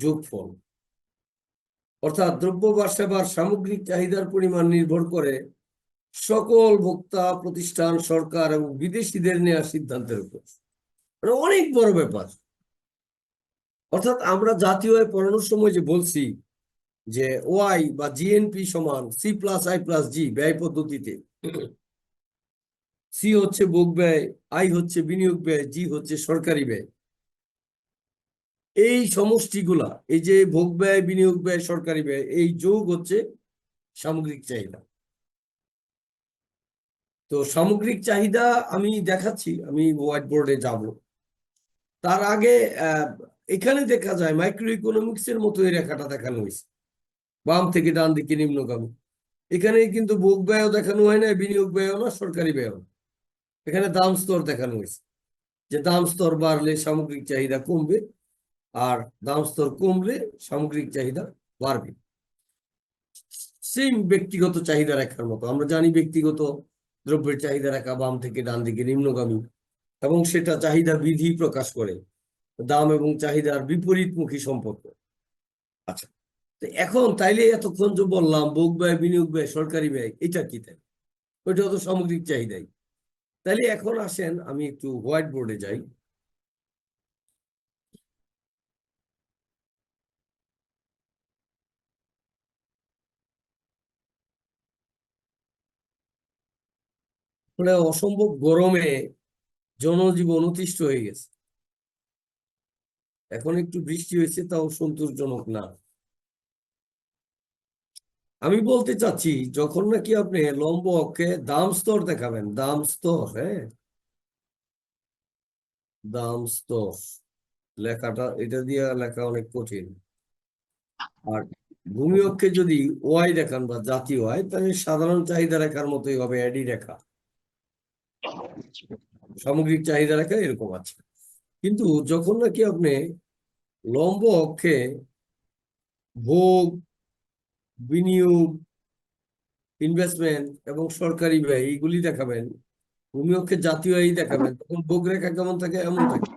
যোগফল। অর্থাৎ দ্রব্য বা সেবার সামগ্রিক চাহিদার পরিমাণ নির্ভর করে সকল ভোক্তা, প্রতিষ্ঠান, সরকার এবং বিদেশিদের নেওয়া সিদ্ধান্তের উপর। অনেক বড় ব্যাপার। অর্থাৎ আমরা জাতীয় আয় পড়ানোর সময় যে বলছি যে ওয়াই বা জিএনপি সমান সি প্লাস আই প্লাস জি ব্যয় পদ্ধতিতে, সি হচ্ছে ভোগ ব্যয়, আই হচ্ছে বিনিয়োগ ব্যয়, জি হচ্ছে সরকারি ব্যয়। এই সমষ্টিগুলা, এই যে ভোগ ব্যয়, বিনিয়োগ ব্যয়, সরকারি ব্যয়, এই যোগ হচ্ছে সামগ্রিক চাহিদা। তো সামগ্রিক চাহিদা আমি দেখাচ্ছি, আমি হোয়াইট বোর্ডে যাব। তার আগে এখানে দেখা যায় মাইক্রো ইকোনমিক্স এর মতো এই রেখাটা দেখানো হয়েছে, বাম থেকে ডান দিকে নিম্নগামী। এখানে কিন্তু ভোগ ব্যয়ও দেখানো হয় না, বিনিয়োগ ব্যয়ও না, সরকারি ব্যয়ও না। এখানে দাম স্তর দেখানো হয়েছে যে দাম স্তর বাড়লে সামগ্রিক চাহিদা কমবে, আর দাম স্তর কমলে সামগ্রিক চাহিদা বাড়বে। সেম ব্যক্তিগত চাহিদা রেখার মতো। আমরা জানি ব্যক্তিগত দ্রব্যের চাহিদা রেখা বাম থেকে ডান দিকে নিম্নগামী, এবং সেটা চাহিদা বিধি প্রকাশ করে দাম এবং চাহিদার বিপরীতমুখী সম্পর্ক। আচ্ছা, তো এখন তাইলে এতক্ষণ যে বললাম ভোগ ব্যয়, বিনিয়োগ ব্যয়, সরকারি ব্যয়, এটা কি? তাই ওইটা তো সামগ্রিক চাহিদাই। তাইলে এখন আসেন আমি একটু হোয়াইট বোর্ডে যাই। অসম্ভব গরমে জনজীবন অতিষ্ঠ হয়ে গেছে। এখন একটু বৃষ্টি হয়েছে, তাও সন্তোষজনক না। আমি বলতে চাচ্ছি, যখন নাকি আপনি লম্ব অক্ষে দাম স্তর দেখাবেন, দাম স্তর, হ্যাঁ, দাম স্তর লেখাটা, এটা দিয়ে লেখা অনেক কঠিন। আর ভূমি অক্ষে যদি ওয়াই দেখান বা জাতীয় আয়, তাহলে সাধারণ চাহিদা রেখার মতোই হবে, এডি রেখা, সামগ্রিক চাহিদা রেখা এরকম আছে। কিন্তু যখন নাকি আপনি লম্ব অক্ষে ভোগ, বিনিয়োগ, ইনভেস্টমেন্ট এবং সরকারি ব্যয় এইগুলি দেখাবেন, ভূমি অক্ষে জাতীয় আয় দেখাবেন, তখন ভোগ রেখা কেমন থাকে? এমন থাকে।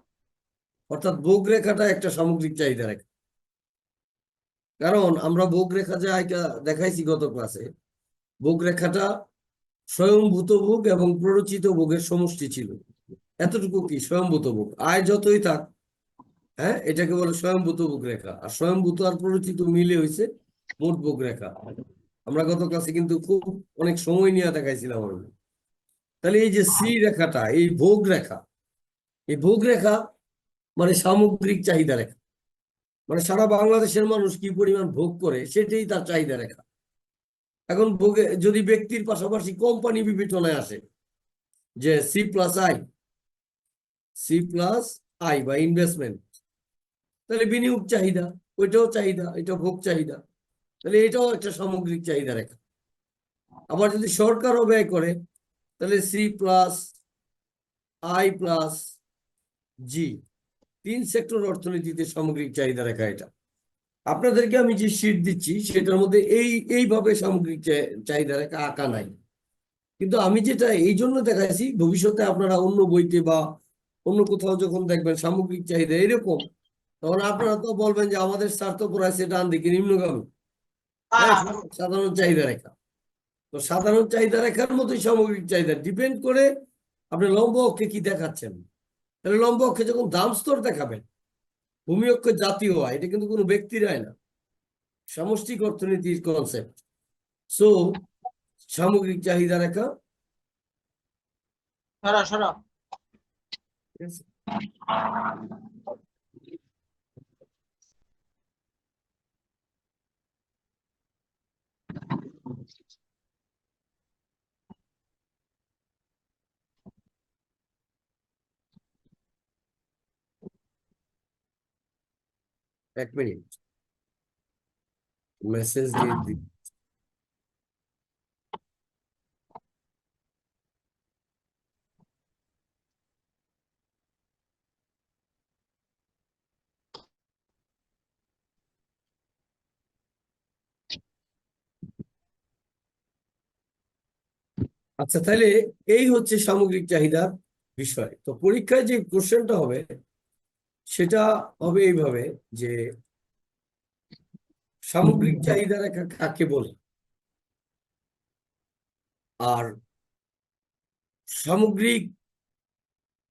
অর্থাৎ ভোগ রেখাটা একটা সামগ্রিক চাহিদা রেখা। কারণ আমরা ভোগ রেখা যে আয়টা দেখাইছি গত ক্লাসে, ভোগ রেখাটা স্বয়ংভূত ভোগ এবং প্ররোচিত ভোগের সমষ্টি ছিল। এতটুকু কি স্বয়ংভূত ভোগ, আয় যতই থাক, হ্যাঁ, এটাকে বলে স্বয়ংভূত ভোগ রেখা। আর স্বয়ংভূত আর প্ররোচিত মিলে হয়েছে মোট ভোগ রেখা। আমরা গত ক্লাসে কিন্তু খুব অনেক সময় নিয়ে দেখাইছিলাম আমরা। তাহলে এই যে সি রেখাটা, এই ভোগ রেখা, এই ভোগ রেখা মানে সামগ্রিক চাহিদা রেখা। মানে সারা বাংলাদেশের মানুষ কি পরিমাণ ভোগ করে সেটাই তার চাহিদা রেখা। এখন ভোগে যদি ব্যক্তির পাশাপাশি কোম্পানি বিবেচনায় আসে, যে C plus I, C plus I বা ইনভেস্টমেন্ট, তাহলে বিনিয়োগ চাহিদা, ওইটাও চাহিদা, এটা ভোগ চাহিদা, তাহলে এটাও একটা সামগ্রিক চাহিদা রেখা। আবার যদি সরকারও ব্যয় করে, তাহলে সি প্লাস আই প্লাস জি, তিন সেক্টর অর্থনীতিতে সামগ্রিক চাহিদা রেখা এটা। আপনাদেরকে আমি যে শীট দিচ্ছি সেটার মধ্যে এইভাবে সামগ্রিক চাহিদা রেখা আঁকা নাই। কিন্তু আমি যেটা এই জন্য দেখাইছি, ভবিষ্যতে আপনারা অন্য বইতে বা অন্য কোথাও যখন দেখবেন সামগ্রিক চাহিদা এরকম, তখন আপনারা তো বলবেন যে আমাদের স্বার্থ পড়াইছে ডান দিকে নিম্নগামী, হ্যাঁ, সাধারণ চাহিদা রেখা। তো সাধারণ চাহিদা রেখার মতোই সামগ্রিক চাহিদা ডিপেন্ড করে আপনি লম্ব অক্ষে কি দেখাচ্ছেন। তাহলে লম্ব অক্ষে যখন দাম স্তর দেখাবেন, ভূমি অক্ষে জাতীয় আয়, এটা কিন্তু কোনো ব্যক্তির আয় না, সামষ্টিক অর্থনীতির কনসেপ্ট। সো সামগ্রিক চাহিদা রেখা, ঠিক আছে? এক মিনিট, মেসেজ দিয়ে দিই। আচ্ছা, তাহলে এই হচ্ছে সামগ্রিক চাহিদার বিষয়। তো পরীক্ষায় যে কোশ্চেনটা হবে সেটা হবে এইভাবে, যে সামগ্রিক চাহিদা রেখা কাকে বলে, আর সামগ্রিক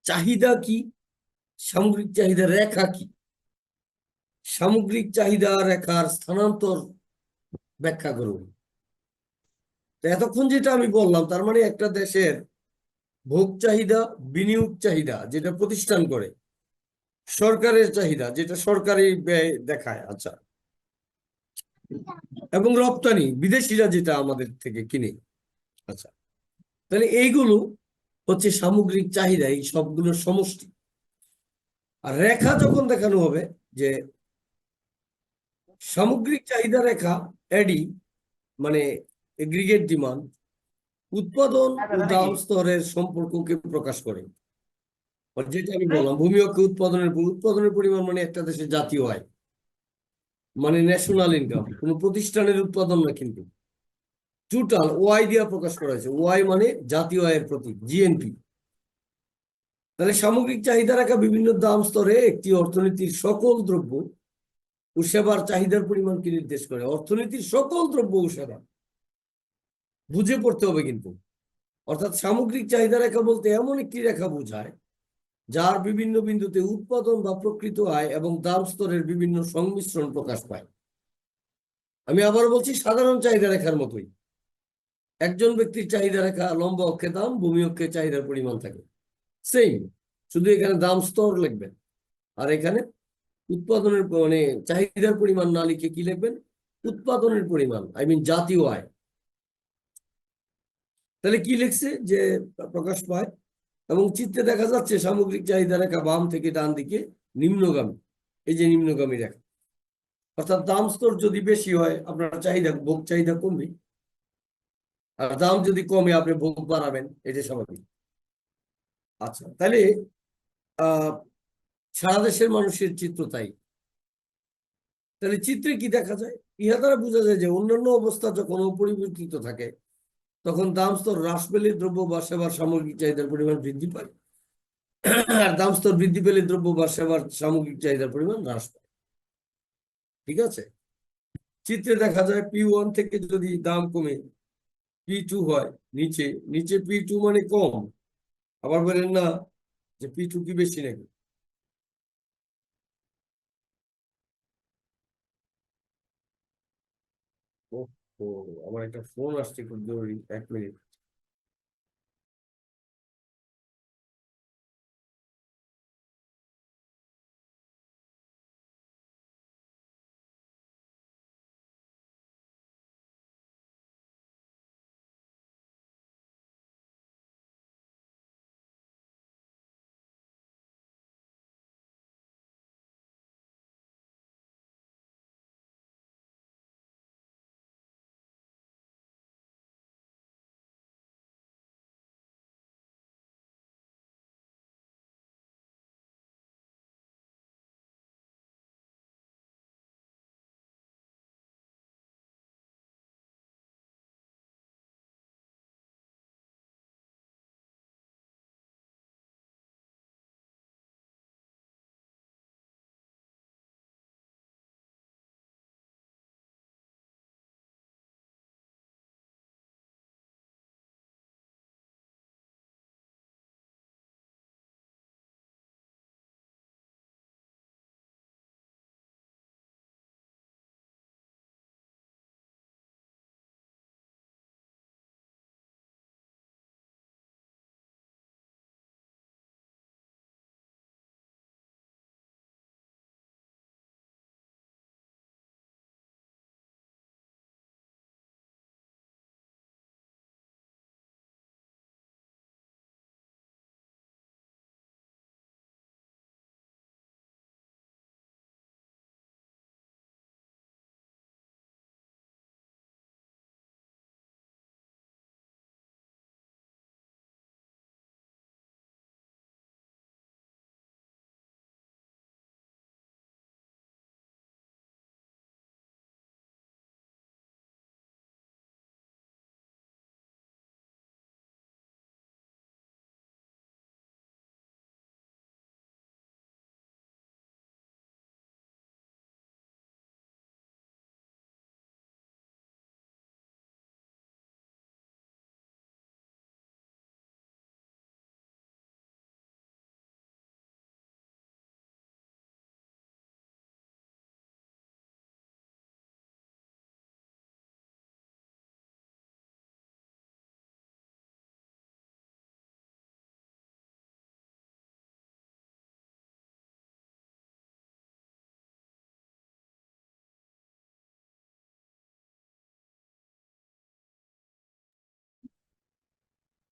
চাহিদা কি, সামগ্রিক চাহিদা রেখা কি, সামগ্রিক চাহিদা রেখার স্থানান্তর ব্যাখ্যা করুন। তো এতক্ষণ যেটা আমি বললাম, তার মানে একটা দেশের ভোগ চাহিদা, বিনিয়োগ চাহিদা যেটা প্রতিষ্ঠান করে, সরকারের চাহিদা যেটা সরকারি ব্যয় দেখায়, আচ্ছা, এবং রপ্তানি বিদেশিরা যেটা আমাদের থেকে কিনে, আচ্ছা, তাহলে এইগুলো হচ্ছে সামগ্রিক চাহিদা, এই সবগুলোর সমষ্টি। আর রেখা যখন দেখানো হবে যে সামগ্রিক চাহিদা রেখা, এডি মানে এগ্রিগেট ডিমান্ড, উৎপাদন ও দাম স্তরের সম্পর্ককে প্রকাশ করে। আর যেটা আমি বললাম, ভূমি অক্ষে উৎপাদনের পরিমাণ মানে একটা দেশের জাতীয় আয়, মানে ন্যাশনাল ইনকাম, কোন প্রতিষ্ঠানের উৎপাদন না, কিন্তু টোটাল ওয়াই দিয়ে প্রকাশ করা হয়েছে। ওয়াই মানে জাতীয় আয়ের প্রতীক, জিএনপি। তাহলে সামগ্রিক চাহিদা রাখা বিভিন্ন দাম স্তরে একটি অর্থনীতির সকল দ্রব্য ও সেবার চাহিদার পরিমাণকে নির্দেশ করে। অর্থনীতির সকল দ্রব্য ও সেবা বুঝে পড়তে হবে কিন্তু। অর্থাৎ সামগ্রিক চাহিদা রেখা বলতে এমন একটি রেখা বোঝায় যার বিভিন্ন বিন্দুতে উৎপাদন বা প্রকৃত আয় এবং দাম স্তরের বিভিন্ন সংমিশ্রণ প্রকাশ পায়। আমি আবার বলছি, সাধারণ চাহিদা রেখার মতোই একজন ব্যক্তির চাহিদা রেখা লম্ব অক্ষে দাম, ভূমি অক্ষে চাহিদার পরিমাণ থাকে, সেম, শুধু এখানে দাম স্তর লিখবেন, আর এখানে উৎপাদনের মানে চাহিদার পরিমাণ না লিখে কি লিখবেন, উৎপাদনের পরিমাণ, আই মিন জাতীয় আয়। তাহলে কি লিখছে যে প্রকাশ পায়, এবং চিত্রে দেখা যাচ্ছে সামগ্রিক চাহিদা রেখা বাম থেকে ডান দিকে নিম্নগামী, এই যে নিম্নগামী রেখা। অর্থাৎ দাম স্তর যদি বেশি হয় আপনার চাহিদা, ভোগ চাহিদা কমবে, আর দাম যদি কমে আপনি ভোগ বাড়াবেন, এটা স্বাভাবিক। আচ্ছা, তাহলে আহ সারা দেশের মানুষের চিত্র তাই। তাহলে চিত্রে কি দেখা যায়, ইহা দ্বারা বোঝা যায় যে অন্যান্য অবস্থা যখন অপরিবর্তিত থাকে তখন দাম স্তর হ্রাস পেলে দ্রব্য বা সেবার সামগ্রিক চাহিদার পরিমাণ বৃদ্ধি পায়, আর দাম স্তর বৃদ্ধি পেলে দ্রব্য বা সেবার সামগ্রিক চাহিদার পরিমাণ হ্রাস পায়। ঠিক আছে, চিত্রে দেখা যায় P1 থেকে যদি দাম কমে P2 হয় নিচে, নিচে P2 মানে কম, আবার বলেন না যে P2 কি বেশি নাকি। ও, আমার একটা ফোন আসছে খুব জরুরি, 1 মিনিট।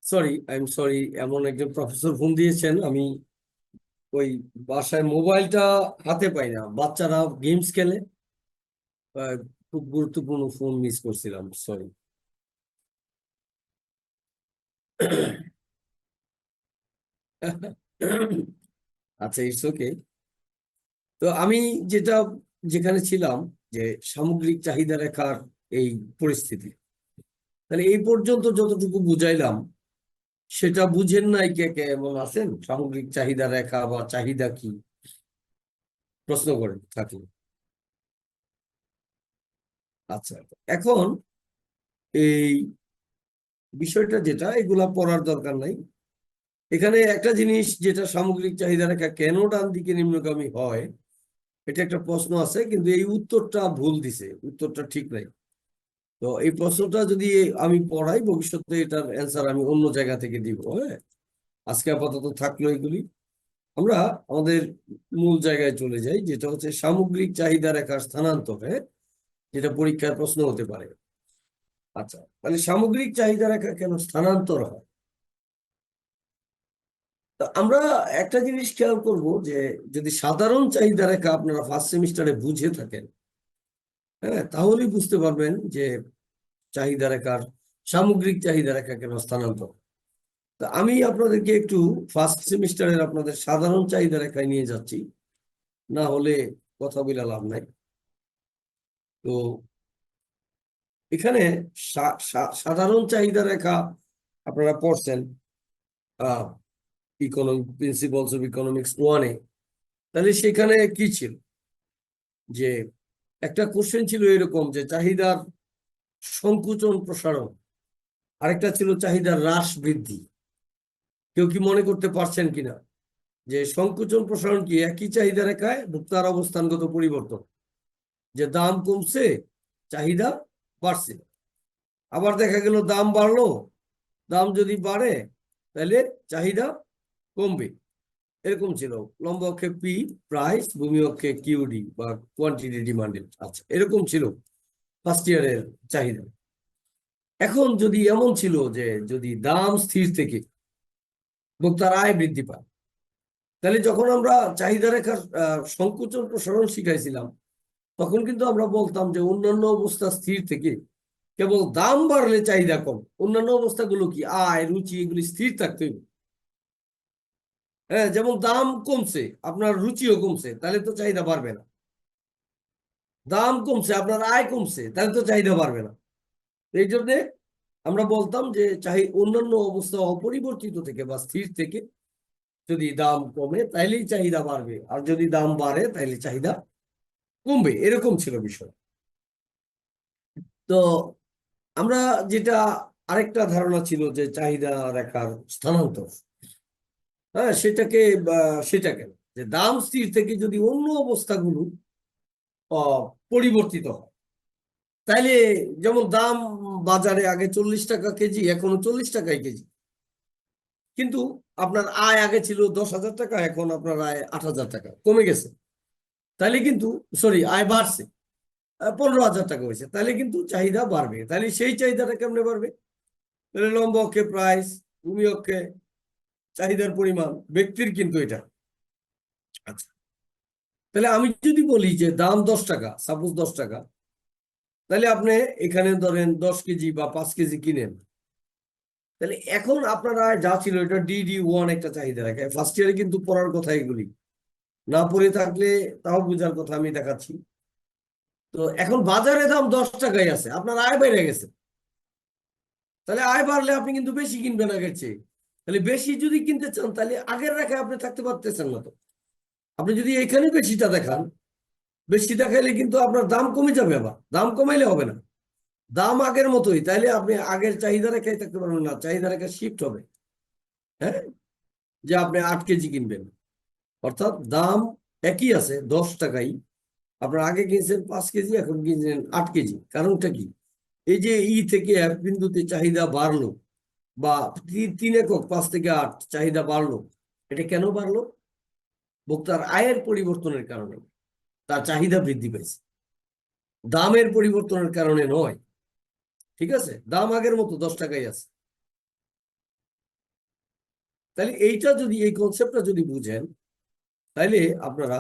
সরি, এমন একজন প্রফেসর ফোন দিয়েছেন, আমি ওই বাসায় মোবাইলটা হাতে পাই না, বাচ্চারা গেমস খেলে। আহ, খুব গুরুত্বপূর্ণ ফোন মিস করছিলাম, সরি। আচ্ছা, ইটস ওকে। তো আমি যেটা যেখানে ছিলাম, যে সামগ্রিক চাহিদা রেখার এই পরিস্থিতি, তাহলে এই পর্যন্ত যতটুকু বুঝাইলাম, সেটা বুঝেন নাই কে কে এমন আছেন? সামগ্রিক চাহিদা রেখা বা চাহিদা কি প্রশ্ন করেন থাকলে। আচ্ছা, এখন এই বিষয়টা যেটা, এগুলা পড়ার দরকার নাই। এখানে একটা জিনিস, যেটা সামগ্রিক চাহিদা রেখা কেন ডান দিকে নিম্নগামী হয়, এটা একটা প্রশ্ন আছে, কিন্তু এই উত্তরটা ভুল দিছে, উত্তরটা ঠিক নাই। তো এই প্রশ্নটা যদি আমি পড়াই, ভবিষ্যতে এটার অ্যান্সার আমি অন্য জায়গা থেকে দিব। হ্যাঁ, আজকে আপাতত থাকলো এগুলি। আমরা আমাদের মূল জায়গায় চলে যাই, যেটা হচ্ছে সামগ্রিক চাহিদা রেখার স্থানান্তরে, যেটা পরীক্ষার প্রশ্ন হতে পারে। আচ্ছা, তাহলে সামগ্রিক চাহিদা রেখা কেন স্থানান্তর হয়? তা আমরা একটা জিনিস খেয়াল করব, যে যদি সাধারণ চাহিদা রেখা আপনারা ফার্স্ট সেমিস্টারে বুঝে থাকেন, হ্যাঁ, তাহলেই বুঝতে পারবেন যে চাহিদা রেখার, সামগ্রিক চাহিদা রেখা কেন স্থানান্তর। তা আমি আপনাদেরকে একটু ফার্স্ট সেমিস্টারের আপনাদের সাধারণ চাহিদা রেখায় নিয়ে যাচ্ছি, না হলে কথা বলে লাভ নাই। তো এখানে সাধারণ চাহিদা রেখা আপনারা পড়ছেন ইকোনমিক প্রিন্সিপালস অফ ইকোনমিক্স 1-এ। তাহলে সেখানে কি ছিল, যে একটা কোশ্চেন ছিল এরকম, যে চাহিদার সংকুচন প্রসারণ, আরেকটা ছিল চাহিদার হ্রাস বৃদ্ধি। কেউ কি মনে করতে পারছেন কিনা, যে সংকুচন প্রসারণ কি? একই চাহিদা রেখায় ভোক্তার অবস্থানগত পরিবর্তন, যে দাম কমছে, চাহিদা বাড়ছে। আবার দেখা গেল দাম বাড়লো, দাম যদি বাড়ে তাহলে চাহিদা কমবে। এরকম ছিল। লম্ব অক্ষে পি প্রাইস, ভূমি অক্ষে কিউডি বা কোয়ান্টিটি ডিমান্ডেড। আচ্ছা, এরকম ছিল ফার্স্ট ইয়ারের চাহিদা। এখন যদি এমন ছিল, যে যদি দাম স্থির থেকে ভোক্তার আয় বৃদ্ধি পায়, তাহলে যখন আমরা চাহিদা রেখার সংকুচন প্রসারণ শিখাইছিলাম, তখন কিন্তু আমরা বলতাম যে অন্যান্য অবস্থা স্থির থেকে কেবল দাম বাড়লে চাহিদা কম। অন্যান্য অবস্থাগুলো কি, আয়, রুচি, এগুলি স্থির থাকতে হবে। হ্যাঁ, যেমন দাম কমছে, আপনার রুচিও কমছে, তাহলে তো চাহিদা বাড়বে না। দাম কমছে, আপনার আয় কমছে, তাহলে তো চাহিদা বাড়বে না। এই জন্য আমরা বলতাম যে অন্যান্য অবস্থা অপরিবর্তিত থেকে বা স্থির থেকে যদি দাম কমে তাইলেই চাহিদা বাড়বে, আর যদি দাম বাড়ে তাইলে চাহিদা কমবে। এরকম ছিল বিষয়। তো আমরা যেটা, আরেকটা ধারণা ছিল যে চাহিদা রেখার স্থানান্তর, হ্যাঁ, সেটা কেন, যে দাম স্থির থেকে যদি অন্য অবস্থাগুলো পরিবর্তিত হয়, তাইলে যেমন দাম বাজারে আগে 40 টাকা কেজি, এখনো 40 টাকায় কেজি, কিন্তু আপনার আয় আগে ছিল 10,000 টাকা, এখন আপনার আয় 8,000 টাকা, কমে গেছে। তাহলে কিন্তু, সরি, আয় বাড়ছে, 15,000 টাকা হয়েছে, তাহলে কিন্তু চাহিদা বাড়বে। তাহলে সেই চাহিদাটা কেমনে বাড়বে? তাহলে লম্ব অক্ষে প্রাইস, ভূমি অক্ষে চাহিদার পরিমাণ, ব্যক্তির কিন্তু এটা। আচ্ছা, তাহলে আমি যদি বলি যে দাম 10 টাকা, সাপোজ 10 টাকা, তাহলে আপনি এখানে ধরেন 10 কেজি বা 5 কেজি কিনেন। তাহলে এখন আপনার আয় যা ছিল, এটা DD1 একটা চাহিদা রাখে। ফার্স্ট ইয়ারে কিন্তু পড়ার কথা এগুলি, না পড়ে থাকলে তাও বোঝার কথা, আমি দেখাচ্ছি। তো এখন বাজারে দাম 10 টাকায় আছে, আপনার আয় বেড়ে গেছে। তাহলে আয় বাড়লে আপনি কিন্তু বেশি কিনবেন আগের চেয়ে। তাহলে বেশি যদি কিনতে চান, তাহলে আগের রেখায় আপনি থাকতে পারতেছেন না। তো আপনি যদি এখানে বেশিটা দেখান, বেশি দেখাইলে কিন্তু আপনার দাম কমে যাবে, আবার দাম কমাইলে হবে না, দাম আগের মতোই, তাইলে আপনি আগের চাহিদা রেখায় থাকতে পারবেন না, চাহিদা রেখা শিফট হবে। হ্যাঁ, যে আপনি 8 কেজি কিনবেন, অর্থাৎ দাম একই আছে 10 টাকাই, আপনার আগে কিনছেন 5 কেজি, এখন কিনছেন 8 কেজি। কারণটা কি? এই যে থেকে এক বিন্দুতে চাহিদা বাড়লো, বা 3 একক 5 থেকে 8 চাহিদা বাড়লো, এটা কেন বাড়লো? ভোক্তার আয়ের পরিবর্তনের কারণে তার চাহিদা বৃদ্ধি পেয়েছে, দামের পরিবর্তনের কারণে নয়। ঠিক আছে, দাম আগের মতো 10 টাকাই আছে। তাহলে এইটা যদি, এই কনসেপ্টটা যদি বুঝেন, তাহলে আপনারা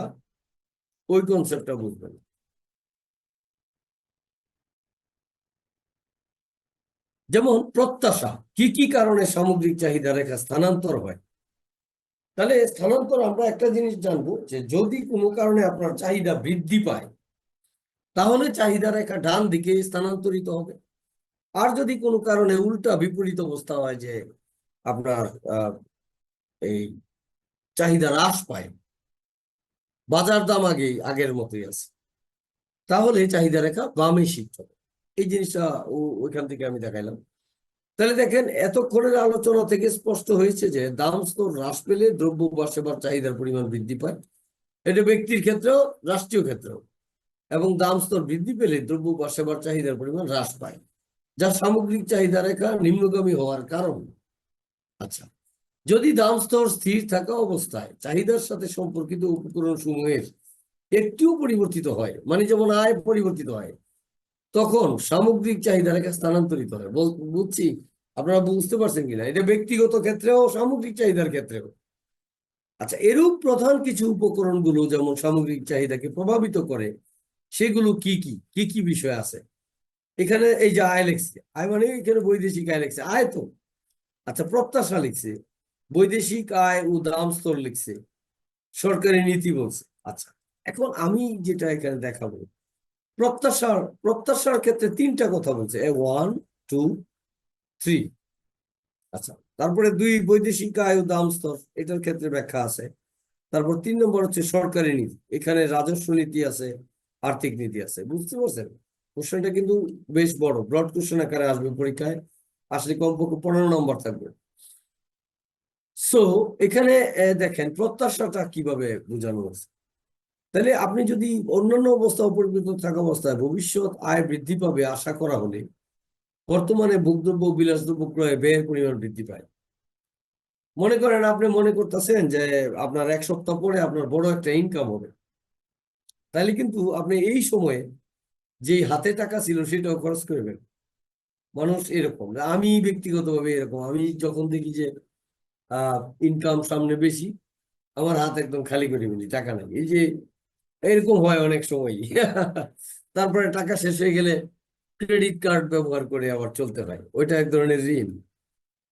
ওই কনসেপ্টটা বুঝবেন। যেমন প্রত্যাশা, কি কি কারণে সামগ্রিক চাহিদা রেখা স্থানান্তর হয়। তাহলে স্থানান্তর আমরা একটা জিনিস জানবো, যে যদি কোনো কারণে আপনার চাহিদা বৃদ্ধি পায়, তাহলে চাহিদা রেখা ডান দিকে স্থানান্তরিত হবে। আর যদি কোনো কারণে উল্টা বিপরীত অবস্থা হয়, যে আপনার এই চাহিদা হ্রাস পায়, বাজার দাম আগের মতোই আছে, তাহলে চাহিদা রেখা বামে শিফট হবে। এই জিনিসটা ওইখান থেকে আমি দেখাইলাম। তাহলে দেখেন, এতক্ষণের আলোচনা থেকে স্পষ্ট হয়েছে যে দাম স্তর হ্রাস পেলে দ্রব্য বা সেবার চাহিদার পরিমাণ বৃদ্ধি পায়। এটা ব্যক্তির ক্ষেত্রেও, রাষ্ট্রীয় ক্ষেত্রেও। এবং দাম স্তর বৃদ্ধি পেলে দ্রব্য বা সেবার চাহিদার পরিমাণ হ্রাস পায়, যা সামগ্রিক চাহিদা রেখা নিম্নগামী হওয়ার কারণ। আচ্ছা, যদি দাম স্তর স্থির থাকা অবস্থায় চাহিদার সাথে সম্পর্কিত উপকরণ সমূহের একটিও পরিবর্তিত হয়, মানে যেমন আয় পরিবর্তিত হয়, তখন সামগ্রিক চাহিদা রেখা স্থানান্তরিত হয়। বুঝছি, আপনারা বুঝতে পারছেন কিনা? এটা ব্যক্তিগত ক্ষেত্রেও, সামগ্রিক চাহিদার ক্ষেত্রেও। আচ্ছা, এরূপ প্রধান কিছু উপকরণগুলো যেমন সামগ্রিক চাহিদাকে প্রভাবিত করে, সেগুলো কি কি কি কি বিষয় আছে এখানে? এই যে আয় লিখছে, আয় মানে এখানে বৈদেশিক আয় লিখছে, আয় তো। আচ্ছা, প্রত্যাশা লিখছে, বৈদেশিক আয় ও দাম স্তর লিখছে, সরকারি নীতি বলছে। আচ্ছা, এখন আমি যেটা এখানে দেখাবো, প্রত্যাশার ক্ষেত্রে তিনটা কথা বলছে, 1, 2, 3। আচ্ছা, তারপরে 2 বৈদেশিক আয় ও দাম স্তর, এটার ক্ষেত্রে ব্যাখ্যা আছে। তারপর 3 নম্বর হচ্ছে সরকারি নীতি, এখানে রাজস্ব নীতি আছে, আর্থিক নীতি আছে। বুঝতে পারছেন? কোশ্চেনটা কিন্তু বেশ বড়, ব্রড কোশ্চেন আকারে আসবে পরীক্ষায়, আসলে কমপক্ষে 15 নম্বর থাকবে। সো এখানে দেখেন প্রত্যাশাটা কিভাবে বোঝানো হচ্ছে। তাহলে আপনি যদি অন্যান্য অবস্থা অপরিবর্তিত থাকা অবস্থায় ভবিষ্যৎ আয় বৃদ্ধি পাবে আশা করা হলে, বর্তমানে ভোগদ্রব্য বিলাসদ্রব্য ক্রয়ে ব্যয়ের পরিমাণ বৃদ্ধি পায়। মনে করেন আপনি মনে করতেছেন যে আপনার 1 সপ্তাহ পরে আপনার বড় একটা ইনকাম হবে, তাহলে কিন্তু আপনি এই সময়ে যে হাতে টাকা ছিল সেটাও খরচ করবেন। মানুষ এরকম, আমি ব্যক্তিগতভাবে এরকম, আমি যখন দেখি যে ইনকাম সামনে বেশি, আমার হাত একদম খালি করে ফেলি, টাকা নাই। এই যে এরকম হয় অনেক সময়। তারপরে টাকা শেষ হয়ে গেলে ক্রেডিট কার্ড ব্যবহার করে আবার চলতে হয়, ওইটা এক ধরনের ঋণ।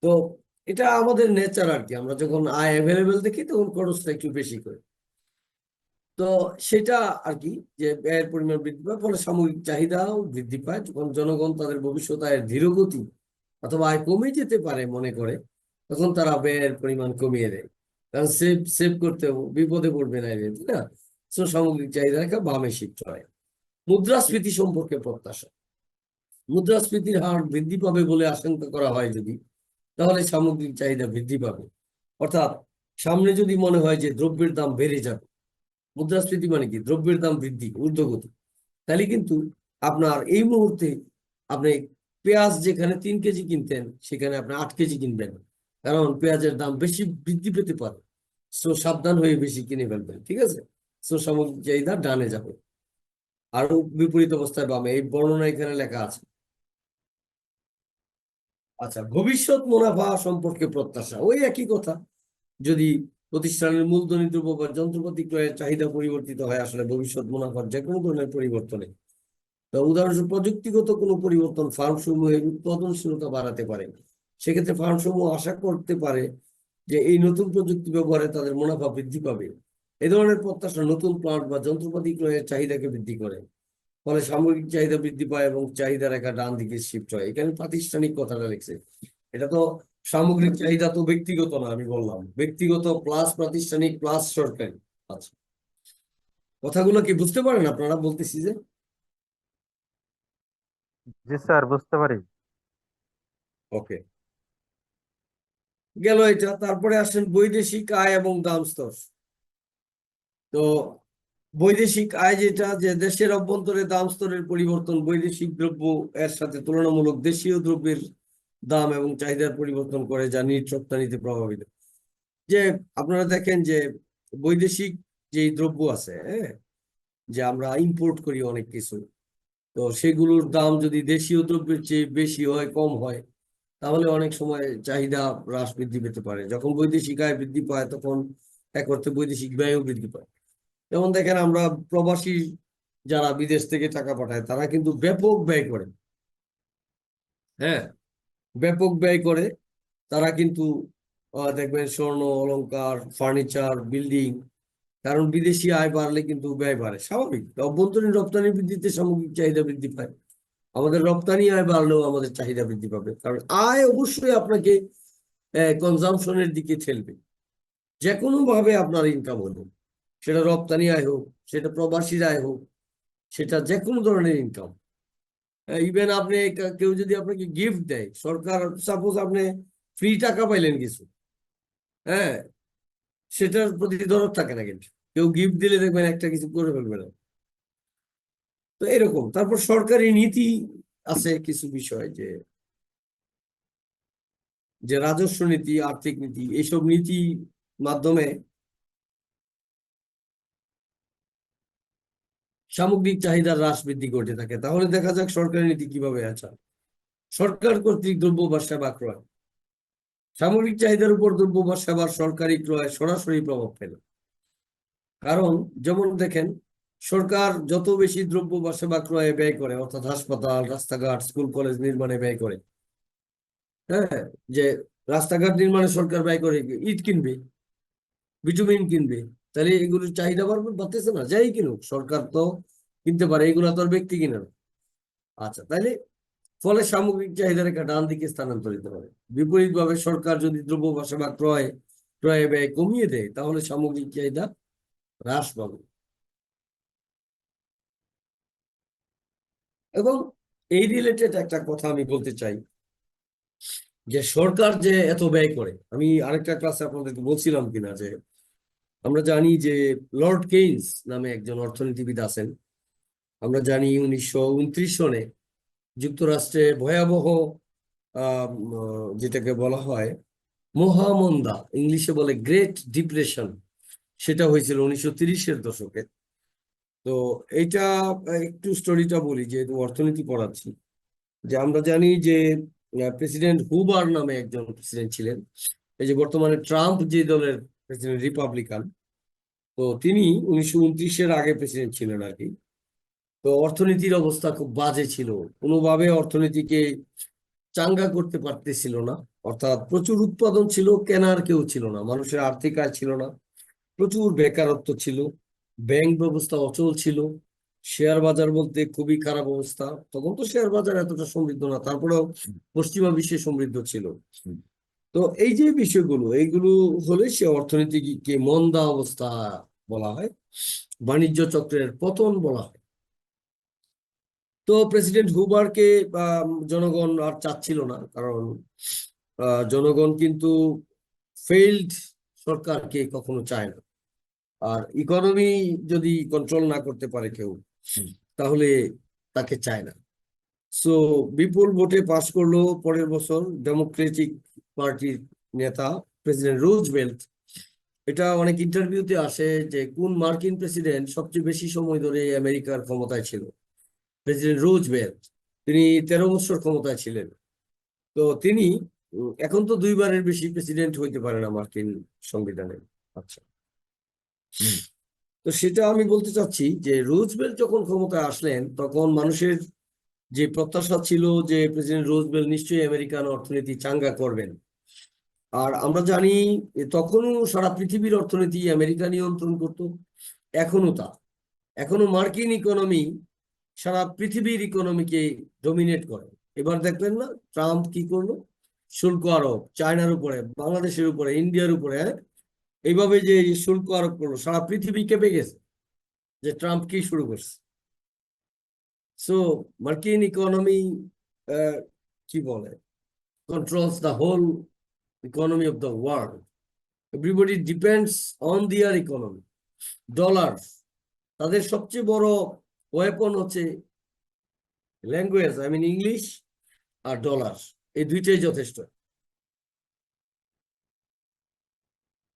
তো এটা আমাদের নেচার আর কি, আমরা যখন আয় অ্যাভেলেবেল দেখি তখন খরচটা একটু বেশি করে। তো সেটা আর কি, যে ব্যয়ের পরিমাণ বৃদ্ধি পায়, ফলে সামগ্রিক চাহিদাও বৃদ্ধি পায়। যখন জনগণ তাদের ভবিষ্যৎ আয়ের ধীরগতি অথবা আয় কমে যেতে পারে মনে করে, তখন তারা ব্যয়ের পরিমাণ কমিয়ে দেয়। কারণ সেভ সেভ করতে বিপদে পড়বে না, তাই না? তো সামগ্রিক চাহিদা রেখা বামে শিফট হয়। মুদ্রাস্ফীতি সম্পর্কে প্রত্যাশা, মুদ্রাস্ফীতির হার বৃদ্ধি পাবে বলে আশঙ্কা করা হয় যদি, তাহলে সামগ্রিক চাহিদা বৃদ্ধি পাবে। অর্থাৎ সামনে যদি মনে হয় যে দ্রব্যের দাম বেড়ে যাবে, মুদ্রাস্ফীতি মানে কি? দ্রব্যের দাম বৃদ্ধি, ঊর্ধ্বগতি, তাহলে কিন্তু আপনার এই মুহূর্তে আপনি পেঁয়াজ যেখানে 3 কেজি কিনতেন, সেখানে আপনি 8 কেজি কিনবেন, কারণ পেঁয়াজের দাম বেশি বৃদ্ধি পেতে পারে। সো সাবধান হয়ে বেশি কিনে ফেলবেন, ঠিক আছে? সো সামগ্রিক চাহিদা ডানে যাবে, আর বিপরীত অবস্থায় বামে। এই বর্ণনা এখানে লেখা আছে। আচ্ছা, ভবিষ্যৎ মুনাফা সম্পর্কে প্রত্যাশা, ওই একই কথা। যদি প্রতিষ্ঠানের মূলধনী দ্রব্য বা যন্ত্রপাতি ক্রয়ের চাহিদা পরিবর্তিত হয়, আসলে ভবিষ্যৎ মুনাফার যে কোনো ধরনের পরিবর্তনে, তো উদাহরণস্বরূপ প্রযুক্তিগত কোনো পরিবর্তন ফার্ম সমূহের উৎপাদনশীলতা বাড়াতে পারে। সেক্ষেত্রে ফার্ম সমূহ আশা করতে পারে যে এই নতুন প্রযুক্তি ব্যবহারে তাদের মুনাফা বৃদ্ধি পাবে। এ ধরনের প্রত্যাশা নতুন প্লান্ট বা যন্ত্রপাতি ক্রয়ের চাহিদাকে বৃদ্ধি করে, ফলে সামগ্রিক চাহিদা বৃদ্ধি পায় এবং চাহিদা রেখা ডান দিকে শিফট হয়। এখানে প্রাতিষ্ঠানিক কথাটা লিখছে। এটা তো সামগ্রিক চাহিদা তো ব্যক্তিগত না, আমি বললাম ব্যক্তিগত প্লাস প্রাতিষ্ঠানিক প্লাস সরকারি। আচ্ছা, কথাগুলো কি বুঝতে পারেন আপনারা? বলতেছি যে জি স্যার, বুঝতে পারি। ওকে, গেল এটা। তারপরে আসেন বৈদেশিক আয় এবং দাম স্তর। তো বৈদেশিক আয় যেটা, যে দেশের অভ্যন্তরে দাম স্তরের পরিবর্তন বৈদেশিক দ্রব্য এর সাথে তুলনামূলক দেশীয় দ্রব্যের দাম এবং চাহিদার পরিবর্তন করে, যা নিট রপ্তানিতে প্রভাবিত। যে আপনারা দেখেন যে বৈদেশিক যেই দ্রব্য আছে, হ্যাঁ, যে আমরা ইম্পোর্ট করি অনেক কিছু, তো সেগুলোর দাম যদি দেশীয় দ্রব্যের চেয়ে বেশি হয়, কম হয়, তাহলে অনেক সময় চাহিদা হ্রাস বৃদ্ধি পেতে পারে। যখন বৈদেশিক আয় বৃদ্ধি পায় তখন এক অর্থে বৈদেশিক ব্যয়ও বৃদ্ধি পায়। যেমন দেখেন, আমরা প্রবাসী যারা বিদেশ থেকে টাকা পাঠায় তারা কিন্তু ব্যাপক ব্যয় করে। হ্যাঁ, ব্যাপক ব্যয় করে। তারা কিন্তু দেখবেন স্বর্ণ অলংকার, ফার্নিচার, বিল্ডিং। কারণ বিদেশি আয় বাড়লে কিন্তু ব্যয় বাড়ে, স্বাভাবিক। অভ্যন্তরীণ রপ্তানি বৃদ্ধিতে সামগ্রিক চাহিদা বৃদ্ধি পায়। আমাদের রপ্তানি আয় বাড়লেও আমাদের চাহিদা বৃদ্ধি পাবে, কারণ আয় অবশ্যই আপনাকে কনজাম্পশনের দিকে ঠেলবে। যে কোনো ভাবে আপনার ইনকাম হলো, সেটা রপ্তানি আয় হোক, সেটা প্রবাসীর আয় হোক, সেটা যে কোনো ধরনের ইনকাম। ইভেন আপনি কেউ যদি আপনাকে গিফট দেয়, সরকার সাপোজ আপনি ফ্রি টাকা পাইলেন কিছু, হ্যাঁ, সেটার প্রতি দরদ থাকে না। কিন্তু কেউ গিফট দিলে দেখবেন একটা কিছু করে ফেলবে না। তো এরকম। তারপর সরকারি নীতি আছে কিছু বিষয়, যে যে রাজস্ব নীতি, আর্থিক নীতি, এইসব নীতি মাধ্যমে সামগ্রিক চাহিদার হ্রাস বৃদ্ধি ঘটে থাকে। তাহলে দেখা যাক সরকারি নীতি কিভাবে আছে। সরকার কর্তৃক দ্রব্য বা সেবা ক্রয়। সামগ্রিক চাহিদার উপর দ্রব্য বা সেবার সরকারি ক্রয় সরাসরি প্রভাব ফেলে। কারণ যেমন দেখেন, সরকার যত বেশি দ্রব্য বা সেবা ক্রয়ে ব্যয় করে, অর্থাৎ হাসপাতাল, রাস্তাঘাট, স্কুল কলেজ নির্মাণে ব্যয় করে, হ্যাঁ, যে রাস্তাঘাট নির্মাণে সরকার ব্যয় করে কি? ইট কিনবে, বিটুমিন কিনবে, তাহলে এগুলোর চাহিদা বাড়তেছে না? যাই কিনুক, সরকার তো কিনতে পারে, এগুলো তো আর ব্যক্তি কিনে না। আচ্ছা, তাহলে ফলে সামগ্রিক চাহিদা রেখা ডান দিকে স্থানান্তরিত হয়। বিপরীতভাবে সরকার যদি দ্রব্য বা সেবা ক্রয়ে ব্যয় কমিয়ে দেয়, তাহলে সামগ্রিক চাহিদা হ্রাস পাবে। এবং এই রিলেটেড একটা কথা আমি বলতে চাই, যে সরকার যে এত ব্যয় করে, আমি আরেকটা ক্লাসে আপনাদেরকে বলছিলাম কিনা, যে আমরা জানি যে লর্ড কেইনস নামে একজন অর্থনীতিবিদ আছেন। আমরা জানি 1929 সনে যুক্তরাষ্ট্রে ভয়াবহ যেটাকে বলা হয় মহামন্দা, ইংলিশে বলে গ্রেট ডিপ্রেশন, সেটা হয়েছিল 1930-এর দশকে। তো এইটা একটু স্টোরিটা বলি, যেহেতু অর্থনীতি পড়াচ্ছি। যে আমরা জানি যে প্রেসিডেন্ট হুবার নামে একজন প্রেসিডেন্ট ছিলেন। এই যে বর্তমানে ট্রাম্প যে দলের প্রেসিডেন্ট, রিপাবলিকান, তো তিনি 1929-এর আগে প্রেসিডেন্ট ছিলেন আর কি। তো অর্থনীতির অবস্থা খুব বাজে ছিল। কোনোভাবে অর্থনীতিকে চাঙ্গা করতে পারতেছিল না। অর্থাৎ প্রচুর উৎপাদন ছিল, কেনার কেউ ছিল না, মানুষের আর্থিক আয় ছিল না, প্রচুর বেকারত্ব ছিল, ব্যাংক ব্যবস্থা অচল ছিল, শেয়ার বাজার বলতে খুবই খারাপ অবস্থা। তখন তো শেয়ার বাজার এতটা সমৃদ্ধ না, তারপরেও পশ্চিমা বিশ্বে সমৃদ্ধ ছিল। তো এই যে বিষয়গুলো, এইগুলো হলে সে অর্থনীতিকে মন্দা অবস্থা বলা হয়, বাণিজ্য চক্রের পতন বলা হয়। তো প্রেসিডেন্ট হুবারকে জনগণ আর চাচ্ছিল না, কারণ জনগণ কিন্তু ফেইল্ড সরকারকে কখনো চায় না। আর ইকোনমি যদি কন্ট্রোল না করতে পারে কেউ, তাহলে তাকে চায় না। সো বিপুল ভোটে পাশ করলো পরের বছর ডেমোক্রেটিক পার্টির নেতা প্রেসিডেন্ট রুজভেল্ট। এটা অনেক ইন্টারভিউতে আসে যে কোন মার্কিন প্রেসিডেন্ট সবচেয়ে বেশি সময় ধরে আমেরিকার ক্ষমতায় ছিল। প্রেসিডেন্ট রুজভেল্ট, তিনি 13 বছর ক্ষমতায় ছিলেন। তো তিনি এখন তো দুইবারের বেশি প্রেসিডেন্ট হইতে পারে না মার্কিন সংবিধানে। আচ্ছা, তো সেটা আমি বলতে চাচ্ছি যে রুজভেল্ট যখন ক্ষমতায় আসলেন, তখন মানুষের যে প্রত্যাশা ছিল যে প্রেসিডেন্ট রুজভেল্ট নিশ্চয়ই আমেরিকান অর্থনীতি চাঙ্গা করবেন। আর আমরা জানি তখনও সারা পৃথিবীর অর্থনীতি আমেরিকা নিয়ন্ত্রণ করত, এখনো তা। এখনো মার্কিন ইকোনমি সারা পৃথিবীর ইকোনমিকে ডমিনেট করে। এবার দেখলেন না ট্রাম্প কি করলো? শুল্ক আরোপ চায়নার উপরে, বাংলাদেশের উপরে, ইন্ডিয়ার উপরে, হ্যাঁ? এইভাবে যে শুল্ক আরোপ করলো, সারা পৃথিবী কেঁপে গেছে যে ট্রাম্প কি শুরু করছে। সো মার্কিন ইকোনমি কি বলে, controls the whole economy of the world. Everybody depends on their economy. Dollar, তাদের সবচেয়ে বড় ওয়েপন হচ্ছে ল্যাঙ্গুয়েজ, আই মিন ইংলিশ, আর ডলার। এই দুইটাই যথেষ্ট।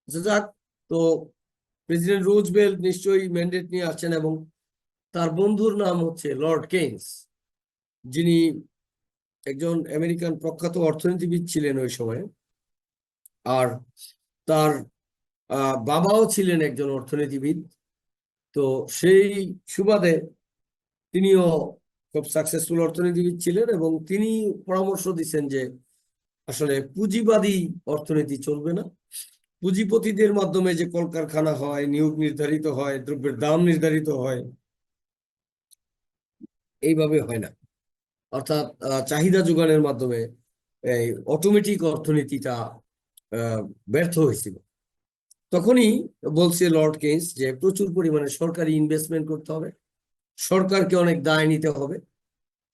যাক, তো প্রেসিডেন্ট রুজভেল্ট নিশ্চয়ই ম্যান্ডেট নিয়ে আসছেন, এবং তার বন্ধুর নাম হচ্ছে লর্ড কেইনস, যিনি একজন আমেরিকান প্রখ্যাত অর্থনীতিবিদ ছিলেন ওই সময়। আর তার বাবাও ছিলেন একজন অর্থনীতিবিদ। তো সেই সুবাদে তিনিও খুব সাকসেসফুল অর্থনীতিবিদ ছিলেন, এবং তিনি পরামর্শ দিচ্ছেন যে আসলে পুঁজিবাদী অর্থনীতি চলবে না। পুঁজিপতিদের মাধ্যমে যে কলকারখানা হয়, নিয়োগ নির্ধারিত হয়, দ্রব্যের দাম নির্ধারিত হয়, এইভাবে হয় না। অর্থাৎ চাহিদা যোগানের মাধ্যমে এই অটোমেটিক অর্থনীতিটা আহ, ব্যর্থ হয়েছিল। তখনই বলছে লর্ড কেইন্স যে প্রচুর পরিমাণে সরকারি ইনভেস্টমেন্ট করতে হবে, সরকারকে অনেক দায় নিতে হবে।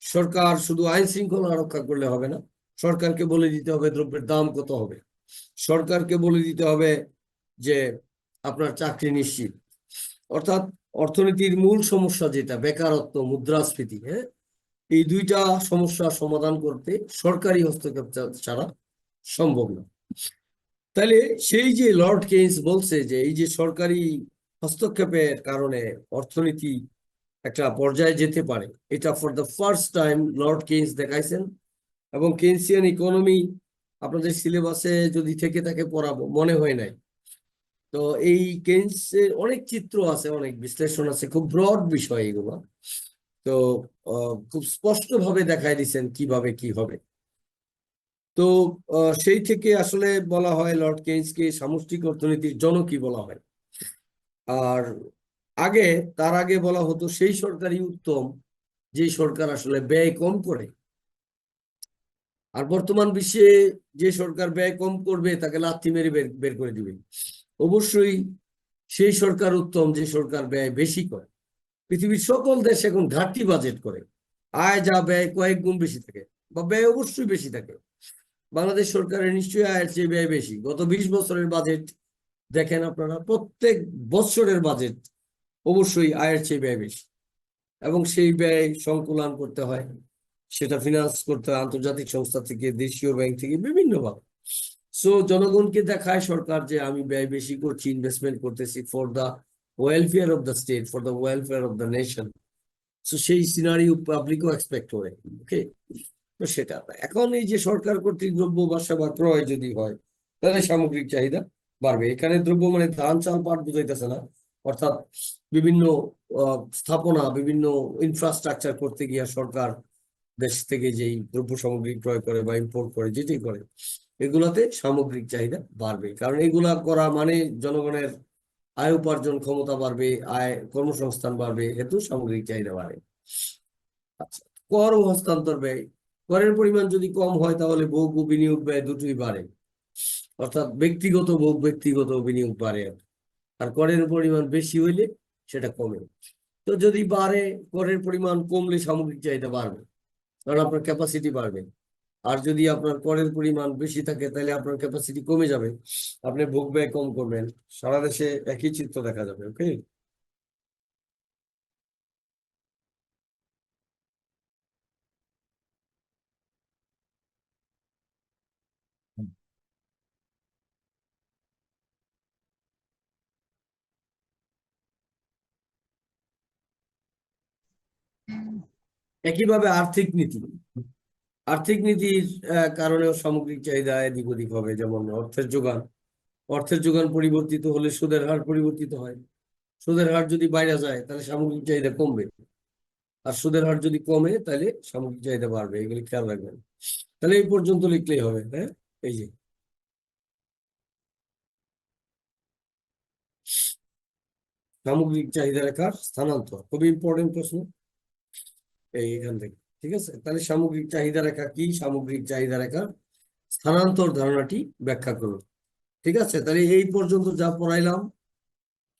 সরকার শুধু আইন শৃঙ্খলা রক্ষা করলে হবে না, সরকারকে বলে দিতে হবে দ্রব্যের দাম কত হবে, সরকারকে বলে দিতে হবে যে আপনার চাকরি নিশ্চিত। অর্থাৎ অর্থনীতির মূল সমস্যা যেটা বেকারত্ব, মুদ্রাস্ফীতি, হ্যাঁ, এই দুইটা সমস্যার সমাধান করতে সরকারি হস্তক্ষেপ ছাড়া সম্ভব না। তাহলে সেই যে লর্ড কেইন্স বলছে যে এই যে সরকারি হস্তক্ষেপের কারণে অর্থনীতি একটা পর্যায়ে যেতে পারে, এটা for the first time Lord Keynes দেখাইছেন। এবং কেইন্সিয়ান ইকোনমি আপনাদের সিলেবাসে যদি থেকে থাকে পড়াবো, মনে হয় নাই। তো এই কেইন্সের অনেক চিত্র আছে, অনেক বিশ্লেষণ আছে, খুব ব্রড বিষয় এগুলো। তো খুব স্পষ্ট ভাবে দেখাই দিচ্ছেন কিভাবে কি হবে। তো সেই থেকে আসলে বলা হয় লর্ড কেইন্সকে সামষ্টিক অর্থনীতির জনকই বলা হয়। আর আগে, তার আগে বলা হতো সেই সরকারই উত্তম যে সরকার আসলে ব্যয় কম করে। আর বর্তমান বিশ্বে যে সরকার ব্যয় কম করবে তাকে লাথি মেরে বের বের করে দিবে। অবশ্যই সেই সরকার উত্তম যে সরকার ব্যয় বেশি করে। পৃথিবীর সকল দেশ এখন ঘাটতি বাজেট করে, আয় যা ব্যয় কয়েক গুণ বেশি থাকে, বা ব্যয় অবশ্যই বেশি থাকে। বাংলাদেশ সরকারের নিশ্চয়ই আয়ের চেয়ে ব্যয় বেশি। গত 20 বছরের বাজেট দেখেন আপনারা, প্রত্যেক বছরের বাজেট অবশ্যই আয়ের চেয়ে ব্যয় বেশি, এবং সেই ব্যয় সংকুলান করতে হয়, সেটা ফিনান্স করতে হয় আন্তর্জাতিক সংস্থা থেকে, দেশীয় ব্যাংক থেকে, বিভিন্ন ভাবে। সো জনগণকে দেখায় সরকার যে আমি ব্যয় বেশি করছি, ইনভেস্টমেন্ট করতেছি for the welfare of the state, for the welfare of the nation. So সেই সিনারিও পাবলিকও এক্সপেক্ট করে। ওকে, তো সেটা এখন এই যে সরকার কর্তৃক দ্রব্য বা সেবা ক্রয় যদি হয়, তাহলে সামগ্রিক চাহিদা বাড়বে। এখানে দ্রব্য মানে ধান চাল পাট বুঝাইতেছে না। অর্থাৎ বিভিন্ন স্থাপনা, বিভিন্ন ইনফ্রাস্ট্রাকচার করতে গিয়ে সরকার দেশ থেকে যেই দ্রব্য সামগ্রী ক্রয় করে বা ইম্পোর্ট করে, যেটাই করে, এগুলাতে সামগ্রিক চাহিদা বাড়বে। কারণ এগুলা করা মানে জনগণের আয় উপার্জন ক্ষমতা বাড়বে, আয় কর্মসংস্থান বাড়বে, হেতু সামগ্রিক চাহিদা বাড়ে। আচ্ছা, কর ও হস্তান্তর ব্যয়। করের পরিমাণ যদি কম হয় তাহলে ভোগ ও বিনিয়োগ ব্যয় দুটোই বাড়ে। অর্থাৎ ব্যক্তিগত ভোগ, ব্যক্তিগত বিনিয়োগ বাড়ে। আর করের পরিমাণ বেশি হইলে সেটা কমে। তো যদি বাড়ে, করের পরিমাণ কমলে সামগ্রিক চাহিদা বাড়বে, কারণ আপনার ক্যাপাসিটি বাড়বে। আর যদি আপনার করের পরিমাণ বেশি থাকে তাহলে আপনার ক্যাপাসিটি কমে যাবে, আপনি ভোগ ব্যয় কম করবেন। সারা দেশে একই চিত্র দেখা যাবে। ওকে, একইভাবে আর্থিক নীতি, আর্থিক নীতির কারণেও সামগ্রিক চাহিদা এদিক ওদিক হবে। যেমন অর্থের যোগান, অর্থের যোগান পরিবর্তিত হলে সুদের হার পরিবর্তিত হয়। সুদের হার যদি বাইরে যায় তাহলে সামগ্রিক চাহিদা কমবে, আর সুদের হার যদি কমে তাহলে সামগ্রিক চাহিদা বাড়বে। এগুলি খেয়াল রাখবেন। তাহলে এই পর্যন্ত লিখলেই হবে। হ্যাঁ, এই যে সামগ্রিক চাহিদা রেখার স্থানান্তর খুবই ইম্পর্টেন্ট প্রশ্ন এখান থেকে। ঠিক আছে, তাহলে সামগ্রিক চাহিদা রেখা কি, সামগ্রিক চাহিদা রেখার স্থানান্তর ধারণাটি ব্যাখ্যা করুন। ঠিক আছে, তাহলে এই পর্যন্ত যা পড়াইলাম,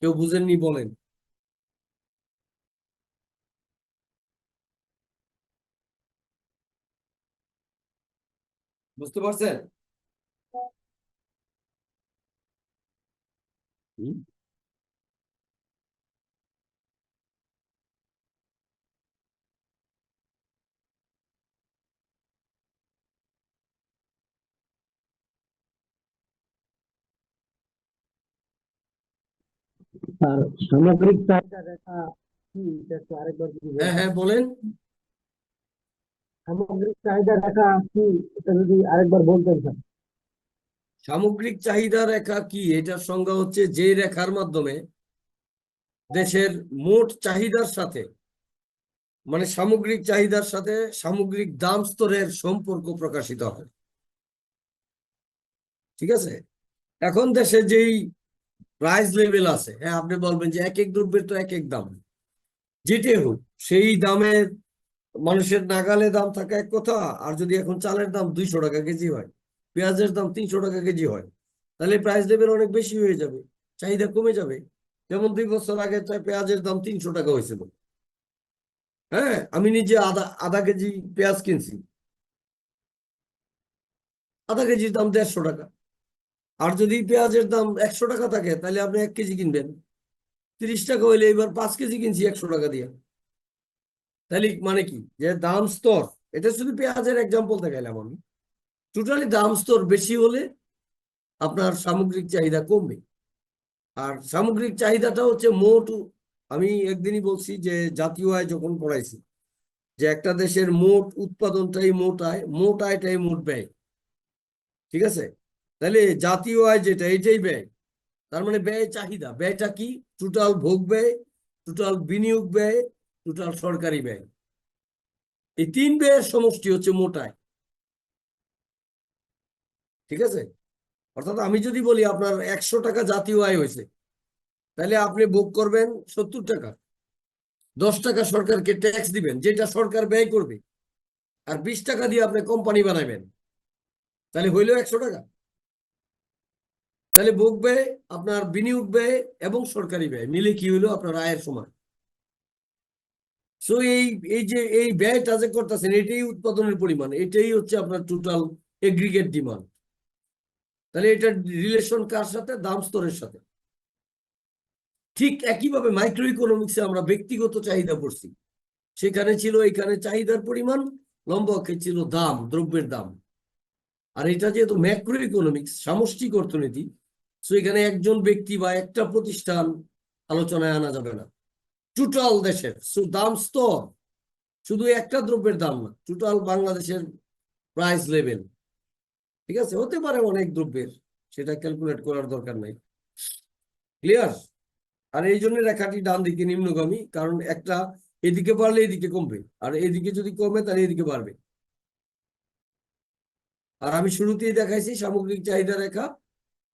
কেউ বুঝেননি বলেন? বুঝতে পারছেন? হুম? আর সামগ্রিক চাহিদা রেখা কি, এটা একটু আরেকবার যদি হ্যাঁ বলতেন। হ্যাঁ, বলেন। সামগ্রিক চাহিদা রেখা কি, এটা যদি আরেকবার বলতেন স্যার। সামগ্রিক চাহিদা রেখা কি? এটার সংজ্ঞা হচ্ছে যে রেখার মাধ্যমে দেশের মোট চাহিদার সাথে, মানে সামগ্রিক চাহিদার সাথে সামগ্রিক দাম স্তরের সম্পর্ক প্রকাশিত হয়। ঠিক আছে? এখন দেশে যেই প্রাইস লেভেল আছে, হ্যাঁ আপনি বলবেন যে এক এক দ্রব্যের তো এক এক দাম, যেটাই হোক সেই দামের মানুষের নাগালে দাম থাকা এক কথা। আর যদি এখন চালের দাম 200 টাকা কেজি হয়, পেঁয়াজের দাম 300 টাকা কেজি হয়, তাহলে প্রাইস লেভেল অনেক বেশি হয়ে যাবে, চাহিদা কমে যাবে। যেমন 2 বছর আগে পেঁয়াজের দাম 300 টাকা হয়েছিল। হ্যাঁ, আমি নিজে আধা আধা কেজি পেঁয়াজ কিনছি, আধা কেজির দাম 150 টাকা। আর যদি পেঁয়াজের দাম 100 টাকা থাকে, তাহলে আপনি 1 কেজি কিনবেন 30 টাকা হইলে, এবার 5 কেজি কিনছি 100 টাকা দিয়ে। তাহলে মানে কি যে দাম স্তর, এটা শুধু পেঁয়াজের এক্সাম্পল দেখাইলাম আমি। টোটালি দাম স্তর বেশি হলে আপনার সামগ্রিক চাহিদা কমবে। আর সামগ্রিক চাহিদাটা হচ্ছে মোট, আমি একদিনই বলছি যে জাতীয় আয় যখন পড়াইছি, যে একটা দেশের মোট উৎপাদনটাই মোট আয়, মোট আয়টাই মোট ব্যয়। ঠিক আছে? তাহলে জাতীয় আয় যেটা, এটাই ব্যয়। তার মানে ব্যয় চাহিদা, ব্যয়টা কি? টোটাল ভোগ ব্যয়, টোটাল বিনিয়োগ ব্যয়, টোটাল সরকারি ব্যয়। এই 3 ব্যয়ের সমষ্টি হচ্ছে মোট আয়। ঠিক আছে? অর্থাৎ আমি যদি বলি আপনার 100 টাকা জাতীয় আয় হয়েছে, তাহলে আপনি ভোগ করবেন 70 টাকা, 10 টাকা সরকারকে ট্যাক্স দিবেন যেটা সরকার ব্যয় করবে, আর 20 টাকা দিয়ে আপনি কোম্পানি বানাবেন, তাহলে হইলো 100 টাকা। তাহলে ভোগ ব্যয়, আপনার বিনিয়োগ ব্যয় এবং সরকারি ব্যয় মিলে কি হইলো? আপনার আয়ের সমান। সো এই এই যে এই ব্যয়টা যে করতেছেন, এটাই উৎপাদনের পরিমাণ, এটাই হচ্ছে আপনার টোটাল এগ্রিগেট ডিমান্ড। তাহলে এটা রিলেশন কার সাথে? দাম স্তরের সাথে। ঠিক একইভাবে মাইক্রো ইকোনমিক্সে আমরা ব্যক্তিগত চাহিদা পড়ছি, সেখানে ছিল এখানে চাহিদার পরিমাণ, লম্ব অক্ষে ছিল দাম, দ্রব্যের দাম। আর এটা যেহেতু ম্যাক্রো ইকোনমিক্স, সামষ্টিক অর্থনীতি, তো এখানে একজন ব্যক্তি বা একটা প্রতিষ্ঠান আলোচনায় আনা যাবে না, টোটাল দেশের দাম স্তর, শুধু একটা দ্রব্যের দাম না, টোটাল বাংলাদেশের প্রাইস লেভেল। ঠিক আছে? হতে পারে অনেক দ্রব্যের, সেটা ক্যালকুলেট করার দরকার নাই। ক্লিয়ার? আর এই জন্য রেখাটি ডান দিকে নিম্নগামী, কারণ একটা এদিকে বাড়লে এদিকে কমবে, আর এদিকে যদি কমে তাহলে এদিকে বাড়বে। আর আমি শুরুতেই দেখাইছি সামগ্রিক চাহিদা রেখা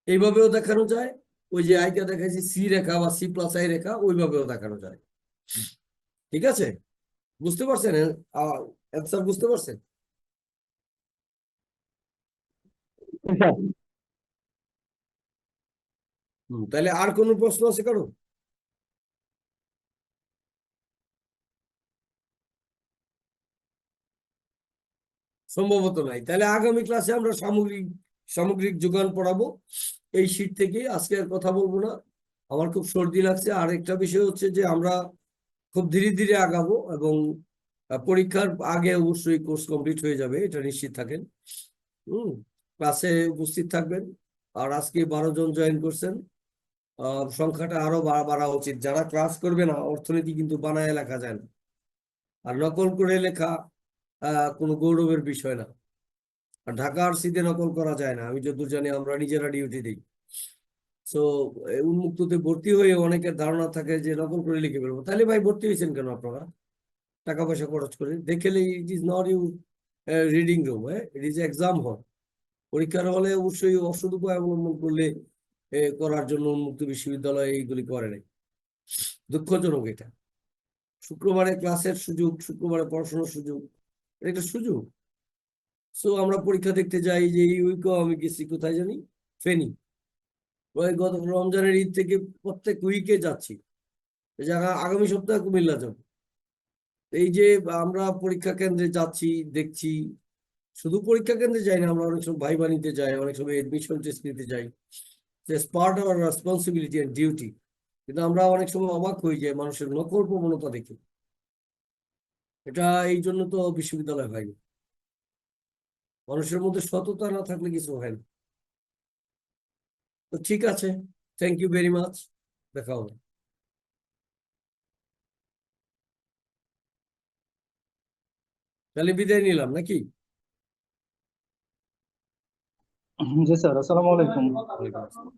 এইভাবেও দেখানো যায়, ওই যে আইটা দেখাইছি সি রেখা বা C+I রেখা, ওইভাবেও দেখানো যায়। ঠিক আছে? বুঝতে পারছেন? অ্যান্সার বুঝতে পারছেন? স্যার, তাহলে আর কোনো প্রশ্ন আছে কারো? সম্ভবত নাই। তাহলে আগামী ক্লাসে আমরা সামগ্রিক সামগ্রিক যোগান পড়াবো এই শীট থেকে। আজকে আর কথা বলবো না, আমার খুব সর্দি লাগছে। আর একটা বিষয় হচ্ছে যে আমরা খুব ধীরে ধীরে আগাবো, এবং পরীক্ষার আগে অবশ্যই কোর্স কমপ্লিট হয়ে যাবে, এটা নিশ্চিত থাকেন। হুম। ক্লাসে উপস্থিত থাকবেন। আর আজকে 12 জন জয়েন করছেন, সংখ্যাটা আরো বাড়া উচিত। যারা ক্লাস করবে না, অর্থনীতি কিন্তু বানায় লেখা যায় না, আর নকল করে লেখা কোনো গৌরবের বিষয় না। আর ঢাকা আরসিতে নকল করা যায় না, আমি যতদূর জানি, আমরা নিজেরা ডিউটি দিই। সো উন্মুক্ততে ভর্তি হয়ে অনেকের ধারণা থাকে যে নকল করে লিখে ফেলবো। তাহলে ভাই ভর্তি হয়েছেন কেন আপনারা টাকা পয়সা খরচ করে? দেখলে it is not you reading room, হ্যাঁ, ইট ইজ এক্সাম হল। পরীক্ষার হলে অবশ্যই অসৎ উপায় অবলম্বন করলে করার জন্য উন্মুক্ত বিশ্ববিদ্যালয় এইগুলি করে নাই। দুঃখজনক এটা। শুক্রবারে ক্লাসের সুযোগ, শুক্রবারে পড়াশোনার সুযোগ, এটা একটা সুযোগ। সো আমরা পরীক্ষা দেখতে যাই, যে এই উইকও আমি গেছি কোথায় জানি, ফেনী। ওই গত রমজানের ঈদ থেকে প্রত্যেক উইকে যাচ্ছি। এই জায়গা আগামী সপ্তাহে কুমিল্লা যাব। এই যে আমরা পরীক্ষা কেন্দ্রে যাচ্ছি, দেখছি, শুধু পরীক্ষা কেন্দ্রে যাই না, আমরা অনেক সময় ভাইবা নিতে যাই, অনেক সময় এডমিশন টেস্ট নিতে যাই, part of responsibility and duty. কিন্তু আমরা অনেক সময় অবাক হই যে মানুষের নকল প্রবণতা দেখে। এটা এই জন্য তো বিশ্ববিদ্যালয় হয়নি, মানুষের মধ্যে সততা না থাকলে কিছু হয় না। তো ঠিক আছে, থ্যাংক ইউ ভেরি মাচ, দেখা হবে। তাহলে বিদায় নিলাম নাকি? জি স্যার, আসসালামু আলাইকুম। ওয়ালাইকুম আসসালাম।